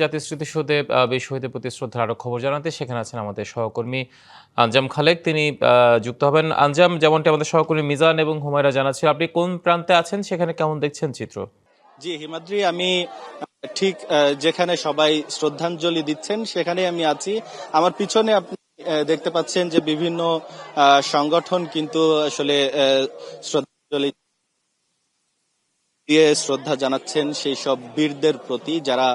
জাতীয় স্মৃতিসৌধে বীর শহীদের প্রতি শ্রদ্ধার আরো খবর জানাতে সেখানে আছেন আমাদের সহকর্মী আঞ্জাম খালেক। তিনি যুক্ত হবেন। আঞ্জাম, যেমনটি আমাদের সহকর্মী মিজান এবং হুমায়রা জানাচ্ছে, আপনি কোন প্রান্তে আছেন, সেখানে কেমন দেখছেন চিত্র? জি হিমাদ্রি, আমি ঠিক যেখানে সবাই শ্রদ্ধাঞ্জলি দিচ্ছেন সেখানে আমি আছি। আমার পিছনে আপনি দেখতে পাচ্ছেন যে বিভিন্ন সংগঠন কিন্তু আসলে শ্রদ্ধাঞ্জলি দিয়ে শ্রদ্ধা জানাচ্ছেন সেই সব বীরদের প্রতি যারা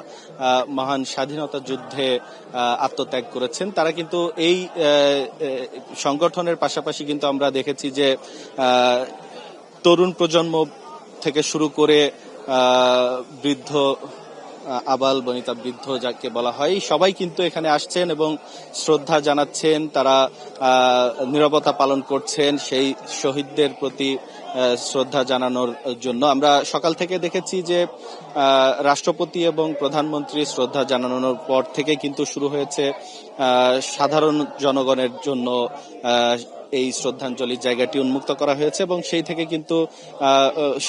মহান স্বাধীনতা যুদ্ধে আত্মত্যাগ করেছেন। তারা কিন্তু এই সংগঠনের পাশাপাশি কিন্তু আমরা দেখেছি যে তরুণ প্রজন্ম থেকে শুরু করে বৃদ্ধ আবাল বনিতা বৃদ্ধ যাকে বলা হয় সবাই কিন্তু এখানে আসছেন এবং শ্রদ্ধা জানাচ্ছেন। তারা নীরবতা পালন করছেন সেই শহীদদের প্রতি শ্রদ্ধা জানানোর জন্য। আমরা সকাল থেকে দেখেছি যে রাষ্ট্রপতি এবং প্রধানমন্ত্রী শ্রদ্ধা জানানোর পর থেকে কিন্তু শুরু হয়েছে সাধারণ জনগণের জন্য এই শ্রদ্ধাঞ্জলির জায়গাটি উন্মুক্ত করা হয়েছে এবং সেই থেকে কিন্তু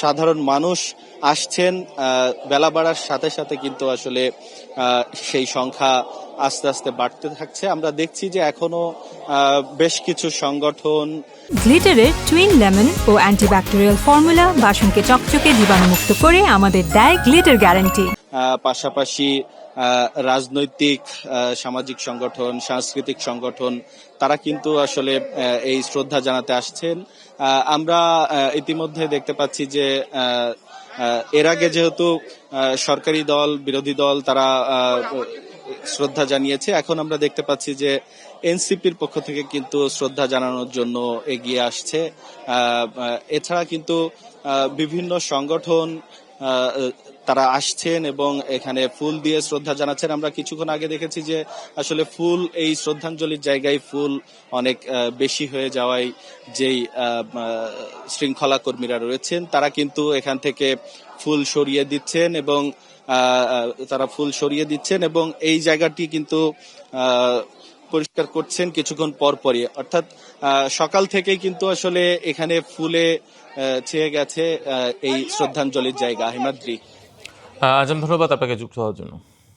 সাধারণ মানুষ আসছেন। বেলা বাড়ার সাথে সাথে কিন্তু আসলে সেই সংখ্যা আস্তে আস্তে বাড়তে থাকছে। আমরা দেখছি যে এখনো বেশ কিছু সংগঠন গ্লিটারের টুইন লেমন ও অ্যান্টিব্যাকটেরিয়াল ফর্মুলা বাসনকে চকচকে জীবাণুমুক্ত করে আমাদের দেয় গ্লিটার গ্যারান্টি। পাশাপাশি রাজনৈতিক সামাজিক সংগঠন সাংস্কৃতিক সংগঠন তারা কিন্তু আসলে এই শ্রদ্ধা জানাতে আসছেন। আমরা ইতিমধ্যে দেখতে পাচ্ছি যে এর আগে যেহেতু সরকারি দল বিরোধী দল তারা শ্রদ্ধা জানিয়েছে, এখন আমরা দেখতে পাচ্ছি যে এনসিপির পক্ষ থেকে কিন্তু শ্রদ্ধা জানানোর জন্য এগিয়ে আসছে। এছাড়া কিন্তু বিভিন্ন সংগঠন তারা আসছেন এবং এখানে ফুল দিয়ে শ্রদ্ধা জানাচ্ছেন। আমরা কিছুক্ষণ আগে দেখেছি যে আসলে ফুল এই শ্রদ্ধাঞ্জলির জায়গায় ফুল অনেক বেশি হয়ে যাওয়ায় যেই শৃঙ্খলা কর্মীরা রয়েছেন তারা কিন্তু এখান থেকে ফুল সরিয়ে দিচ্ছেন এবং এই জায়গাটি কিন্তু পরিষ্কার করছেন কিছুক্ষণ পর পরই। অর্থাৎ সকাল থেকেই কিন্তু আসলে এখানে ফুলে ছেয়ে গেছে এই শ্রদ্ধাঞ্জলির জায়গা। হিমাদ্রি, আজম, ধন্যবাদ আপনাকে যুক্ত হওয়ার জন্য।